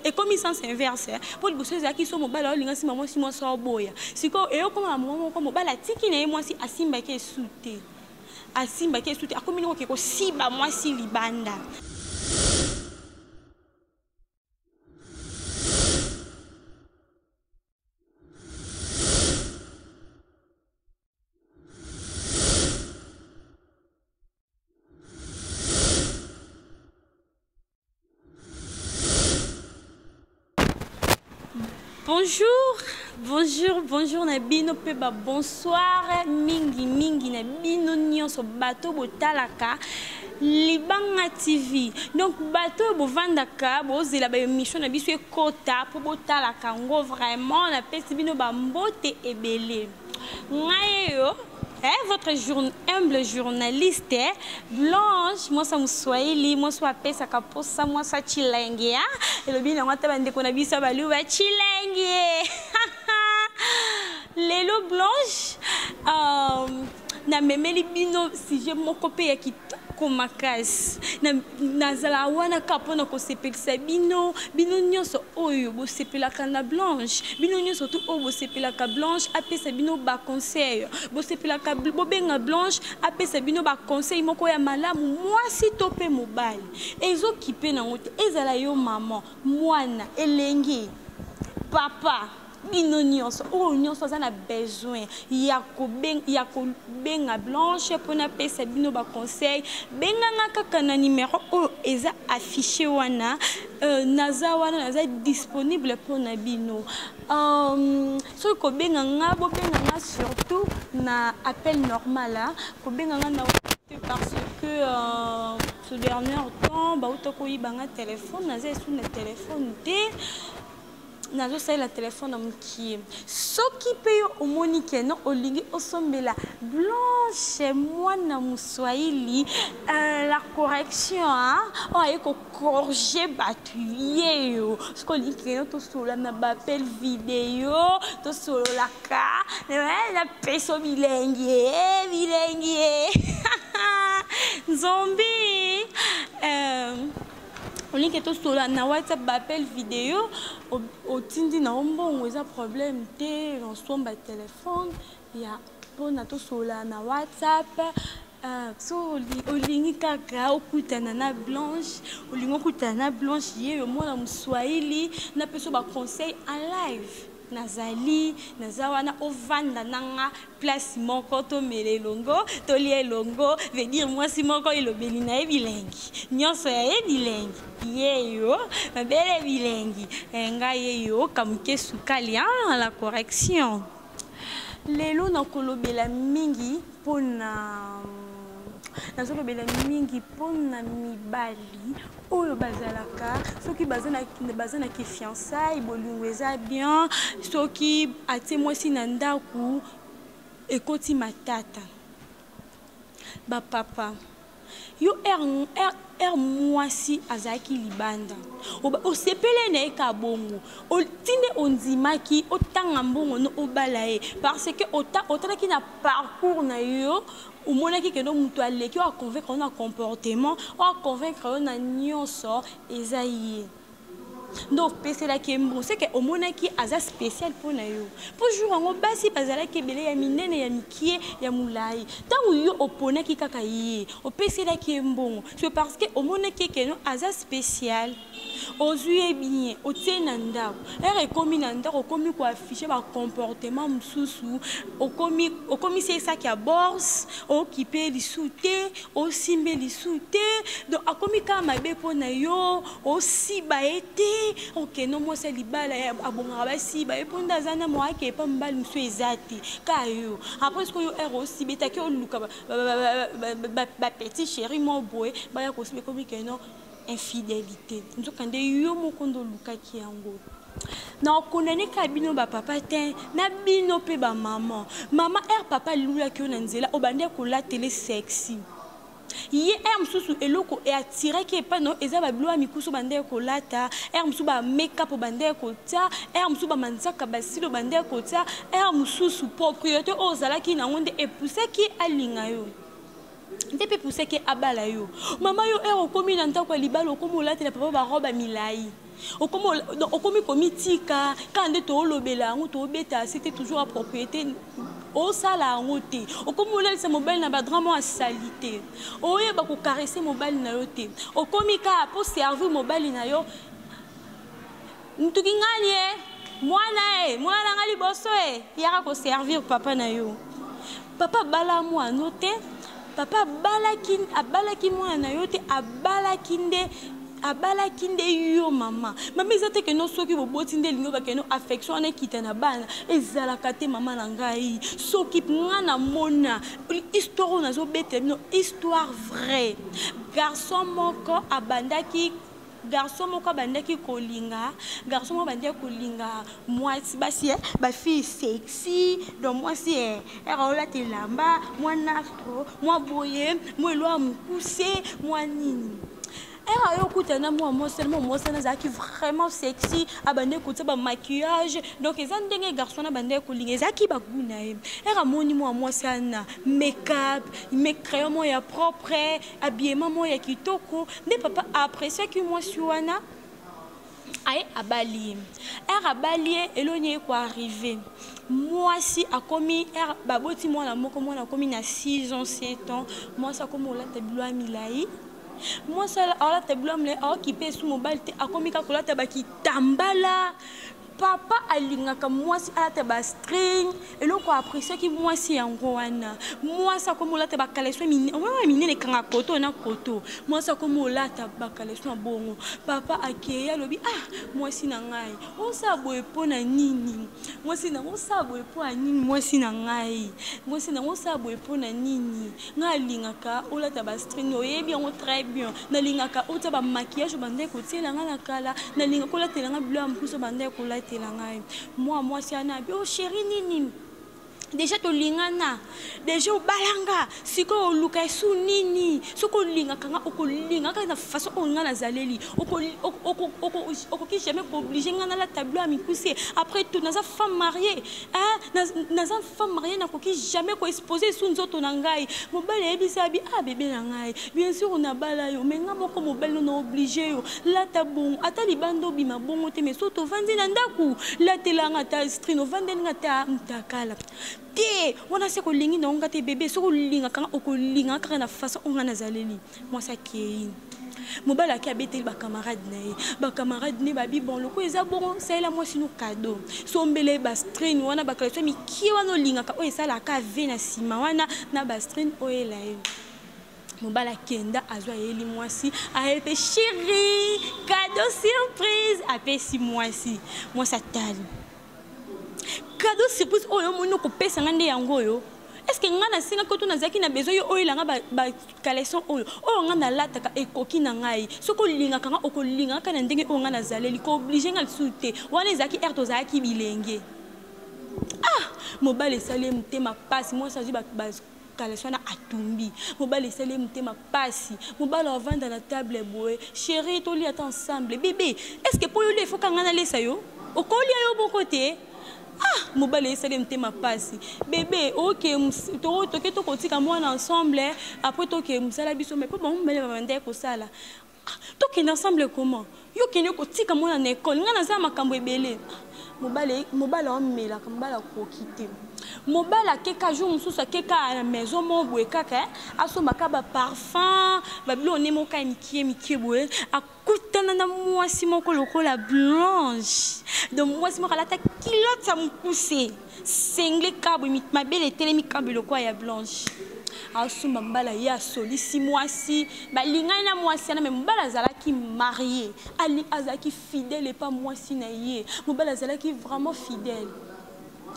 et comme il sens inverse pour les bosses qui sont mobile linga si maman si moi so boya siko et comme maman comme mobile tiki na moi si asimba ke souté akomi ngo ke ko siba moi si libanda. Bonjour Nabino Peba, bonsoir mingi Nabino nyonso bato botalaka Libanga TV. Donc bato bovandaka bozela ba émission na biso ekota po botalaka ngo vraiment na pesi bino ba mbote ebele. Ngayo votre humble journaliste Blanche, moi ça Mswahili, moi soit pesa kaposa, moi ça chilenge ya. Et le bien ngata bande ko na biso ba luba chilenge. Lelo Blanche na memeli bino si je mon copé ya kitoko makasi na zala wana kapona ko sepelisa bino nyonso oyo bo sepelaka na Blanche bino nyonso tout oyo bo sepelaka Blanche apesa bino ba conseil bo sepelaka bo benga Blanche apesa bino ba conseil moko ya malamu mwasi to pe mobali ezo kipe na ngote ezala yo maman mwana elengi papa bino nyonso o nyonso za na besoin ya ko benga Blanche pona pesa bino ba conseil benga kaka na numéro o eza affiché wana naza disponible pona bino so ko benga bo benga surtout na appel normal ko benga na parce que ce dernier temps ba utako yibanga téléphone naza sous le téléphone de nazo sai la téléphone na mukie soki pe yo omonike no olingi osombela Blanche mwana Mswahili la correction o aye ko corriger batuye yo sko linki no to sola na bapel vidéo to sola ka na peso bilenge zombie on que tout cela na WhatsApp appel vidéo au tindi na ombongo eza problème te on somba téléphone ya pona tout cela na WhatsApp so olingi kaka okutana na Blanche olingi okutana na Blanche ye mwana Mswahili na peso ba conseil en live nazali nazawana ovanda nanga place moko to melelongo to lielongo veut dire moi si moko ilobeli na ebilengi nyonso ya ebilengi yeyo bele bilengi nga yeyo kamuke sukali la correction lelo na kolobela mingi pona nazolobela mingi pona mibali oyo bazalaka soki bazana ki fiançailles bolingo eza bien soki atie mwasi na ndaku ekoti matata ba papa yo mwasi azaki libanda osepele na eka bongo otinde ondimaki otanga mbongo no obalaye parce que otalaki na parcours na yo omonaki kendo mutu aleki o convaincre na comportement o convaincre na nyonso eza ye donc pesela ki mbo c'est que omonaki aza spécial pour na yo pour jour ngo basi bazala ki bele ya minene ya mikie ya mulai tango yo oponaki kaka ye opesela ki mbo c'est parce que omonaki keno aza spécial ozui bien otiena ndako ekomi na ndako okomi ko afficher ba comportement mususu okomi c'est ça qui a bourse occupé li souté osimbe li souté donc akomi ka mabe pona yo aussi ba été ok non moi c'est libala abonga basi ba eponda zana mo ake pa mbali musu ezati kayo après ce que yo aussi betaki oluka ba petit chéri mo boy ba ya ko sibe komi que non infidélité nzokande yo mokondo lukaki yango na konane ka bino ba papa te na bino pe ba maman papa lula ki na nzela obande ko la télé sexy ye msusu eloko e attirer ki pa no eza ba blo amikusu bande ko lata msusu ba make-up bande ko ta msusu ba manzaka basilo bande ko ta msusu propriété ozala ki na ngonde e pousser ki alinga yo nte pe pousser ki abala yo mama yo okomi na ntako libalo okomi olata la papa ba robe milai Okomi komitika quand de to lobela ngo to beta c'était toujours à propriété au sala ngote okomi lelisa mobile na ba drama à salité oye ba ko caresser mobile na yote okomi ka pour servir mobile na yo ntuki ngani mwana ngali boso yaka ko servir papa na yo papa bala moi note papa abalaki mwana na yo te abalaki nde yo mama eza te ke no soki boboti nde lingo bakeno affection wana ekita na bana ezalaka te mama na ngai soki nga na mona histoire oyo nazobetela bino histoire vrai garçon moko abandaki kolinga garçon moko abandaki kolinga mwasi basi bafille sexy donc mwasi eraolata elamba mwa nastro mwa boye mwa elo ya mokuse mwa nini era yo kutana moi seulement zaki vraiment sexy abande kotia ba maquillage donc eza ndenge garçon na bande kolinga ezaki baguna era moni moi sana make-up crayon mo ya propre habillement mo ya kitoko nde papa apprécier que moi suana ay abali elonye ko arriver moi si akomi baboti moi na komi na 6 ans 7 ans moi ça comme la tablo milai moi ça ala tablo amle qui peut sous mobile te akomi ka kola tabaki tambala papa alingaka mwasi alata ba string eloko apprécier ki mwasi yango wana mwasi akomolata ba kaleso minene kanga koto na koto mwasi akomolata ba kaleso bongo papa akeya lobi mwasi na ngai osa boye pona nini mwasi na osa boye pona nini mwasi na ngai mwasi na osa boye pona nini ngalingaka olata ba string oyebi yango très bien nalingaka ota ba maquillage bande kotiela ngana kala nalingaka olatela nga blanc mpuso bande kola moi c'est un abi oh chérie nini déjà to lingana déjà balanga siko luka su nini soko linga kanga okolinga kana façon ongana zaleli ki jamais obligé ngana la tableau à mikusi après tout naza femme mariée naza femme mariée na koki jamais ko exposer sous nzoto na ngai mobile ebisa abi bébé na ngai bien sûr on a bala yo mais nga moko mobile no obligé yo la tabon ata libando bima bongo te mais soto vandi na ndaku la telanga ta strino vandi nga ta mtakala te wana se ko lingi na ngate bébé so ko linga kanga okolinga kanga na façon ongana zaleli moi ça qui mobala ki abeteli ba camarade ne babi bon loko eza bon c'est la moi sino cadeau sombele ba string wana ba kaleso mi ki wana linga ka o esala ka vena sima wana na ba string o ela mobala kenda azwa yeli mwasi aepe chérie cadeau surprise apesi mwasi moi ça tali cadeau surprise oyo mono ko pesa ngande yango yo est-ce que ngana singa ko tuna zaki na besoin oyo langa ba collection oyo ngana lataka ekoki na ngai soko linga kanga okolinga kana ndenge o ngana zaleli ko obligé ngal sute wana zaki erto zaki bilenge mobile sale mutema passe moi ça ba collection na atumbi mobile sale mutema passe mobile avant dans la table boy chérie to li ata ensemble bébé est-ce que pour yo il faut kanga lesa yo okoli yo bon côté mobile esale mtema pasi bébé OK to kotika mwana ensemble après to ke musala biso mais pas bon mbele bande ko sala to ke ensemble comment yo ke kotika mwana na école ngana za makambo ebele mobile omela kambala ko quitter mobile keka jour mususu keka à la maison mon boye kaka asomaka ba parfum babilo ne moka mikie boye akutana na mwasi moko lokola blanche donc mwasi moko alata kilote sa mukuse sengle kabo mabele telemi kabo lokola ya blanche asumba mbala ya solisi mwasi balingana na mwasi na mbala zalaki marié ali azaki fidèle et pas mwasi na ye mbala zalaki vraiment fidèle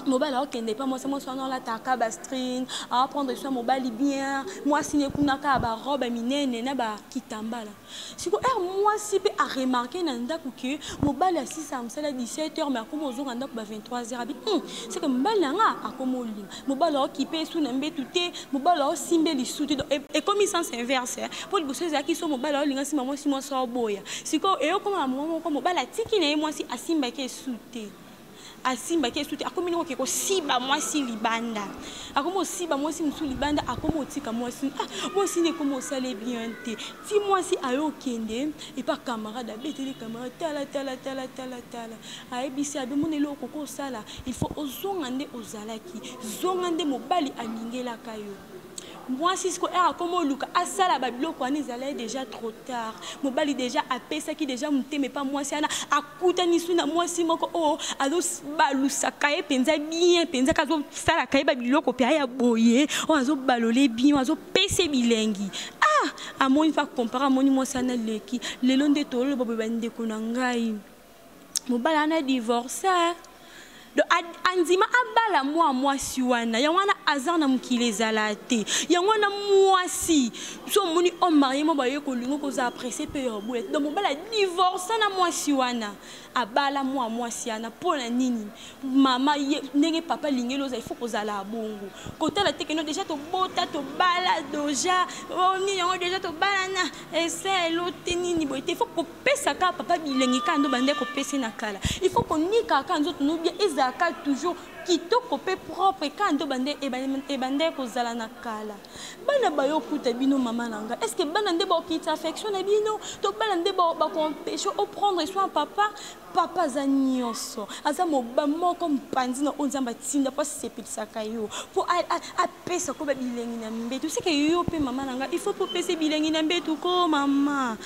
mobile alors qu'il n'est pas moi soin la taka ba string à prendre soin mobile bien moi si ne kunaka ba robe minene na ba kitambala siko moi si peut a remarquer na ndaku que mobile à 6 à 17h mais comme aux ndaku ba 23h c'est que mobile nga akomoli mobile alors qui peut sous na mbetuté mobile alors simbeli souti et comme sens inverse pour les choses qui sont mobile alors linga si moi si moi so boya siko et comme mobile tiki na moi si asimba ke souti asimba ke suti akomi noko ke ko siba mwasi libanda akomo siba mwasi musu libanda akomo tika mwasi mwasi ne komo sale bien te ti mwasi ayo kende et pas camarade abeteli camarade tala ayebisi abe monelo koko sala il faut ozongande ozalaki zongande mobali aningelaka yo moi si ce que comme luka asala babiloko ani zala déjà trop tard mobali déjà apesa ki déjà muteme pas moi si ana akuta ni suna moi si moko oh alo balusa kaye penza bien penza kazo sala kaye babiloko pe aya boye o azo balole bien azo pese bilengi amoni fa comparer amoni moi sana leki lelo nde tolo bobo bande konangai mobali ana divorce do anzima abala mwasi wana ya wana azana mukile zalate ya wana mwasi so moni o marié mo baye ko lingo ko za apprécier pe yo boule donc mobala divorce na mwasi wana abala mwasi ana pona nini mama ndenge papa lingelo za il faut ko zala bongo kota la tekeno déjà to bota to bala doja ni yango déjà to bala na ese lo tenini bo il faut ko pesa ka papa bilengi ka ndo bande ko pesa na kala il faut ko nika ka nzoto no bien ezaka toujours kitoko pe propre ka ndo bande e bande ko zala na kala bana bayo kuta bino mama nanga est-ce que bana nde ba kita affection na bino to bana nde ba ko pêcher au prendre soin papa za nyonso aza moba moko mpanzi na onzamba tinda po sepelisaka yo po apesa ko bilengi na mbetu seke yo pe mama nanga il faut pesa bilengi na mbetu ko mama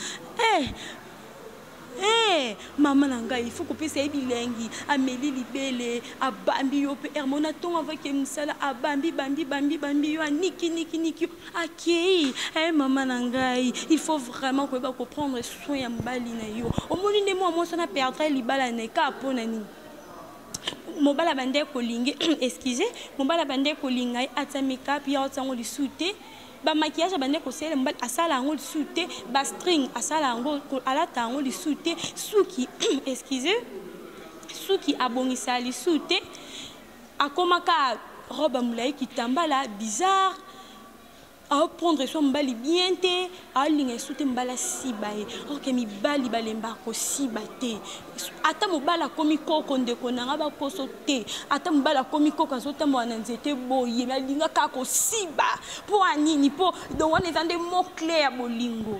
maman nanga il faut couper ses bilengi ameli libele abambi yo pe hermona ton avec msala abambi bambi yo niki akei maman nanga il faut vraiment ko prendre soin ya mbali na yo omoni ne moi ça na perdre libala na ka pona ni mobala bande ko lingi excusez mobala bande ko linga ata makeup ya otsango lisute ba maquillage bande ko sele mbali asala ngo lisute ba string asala ngo alata ngo lisute suki excusez suki abongisa lisute akomaka robe mulai kitambala bizarre à prendre soin mbali bien te à linga soute mbala sibaye ok mi bali balemba ko sibate ata mobala komi koko ndeko nanga ba poso te ata mobala komi koko azota mwana nzete boye ma linga ka ko siba po anini po donc on est dans des mots clés ya bolingo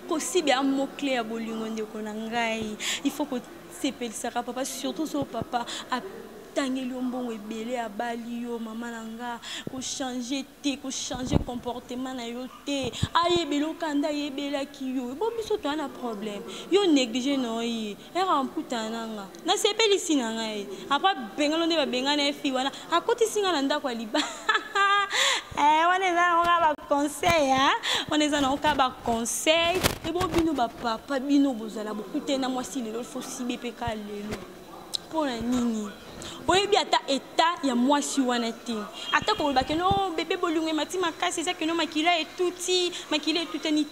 ko siba mo clé ya bolingo ndeko nangai il faut que sepelisaka papa surtout so papa tangeli ombongo ebele ya bali yo mama nanga ko changer te ko changer comportement na yo te ayebelo kanda yebela ki yo bo biso to na problème yo négliger no yi era mputa nanga na sepeli sinanga après bengalo nde ba bengana fi wana akoti singa na ndako liba on est là on a ba conseil on est là on a ba conseil et bon bino ba papa bino bozala bokute na mwasi lelo faut sibe pe ka lelo pona nini oyebi ata état ya mwasi wana te ata ko ba ke no bébé bolungwe matima kasi ça que no makila et tuti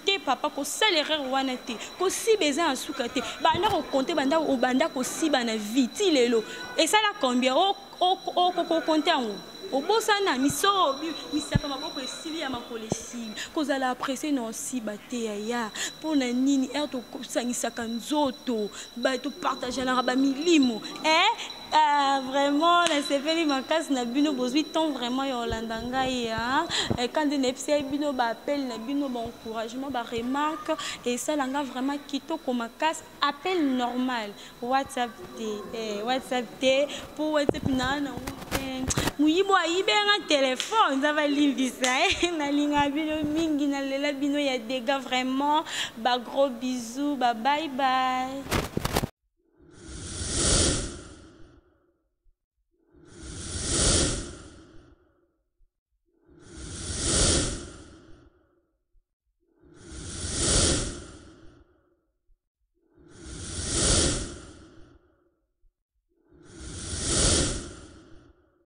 te papa ko salaire wana te ko si beza asuka te banda ko compter banda o banda ko si bana viti lelo et ça la combien ko compter en obosana miso misaka maboko esili ya makolesi kozala apprécier non si bate ya pona nini to sangisaka nzoto ba to partager na ba milimo vraiment la sepeli makasi na bino bozwi temps vraiment ya Olanda ngai et quand des nepsi bino ba appel na bino ba encouragement ba remarque et ça langa vraiment kitoko makasi appel normal WhatsApp te pour WhatsApp na muyibo ayibenga téléphone ça va limbisa na linga bino mingi na lela bino ya dégâts vraiment ba gros bisous bye bye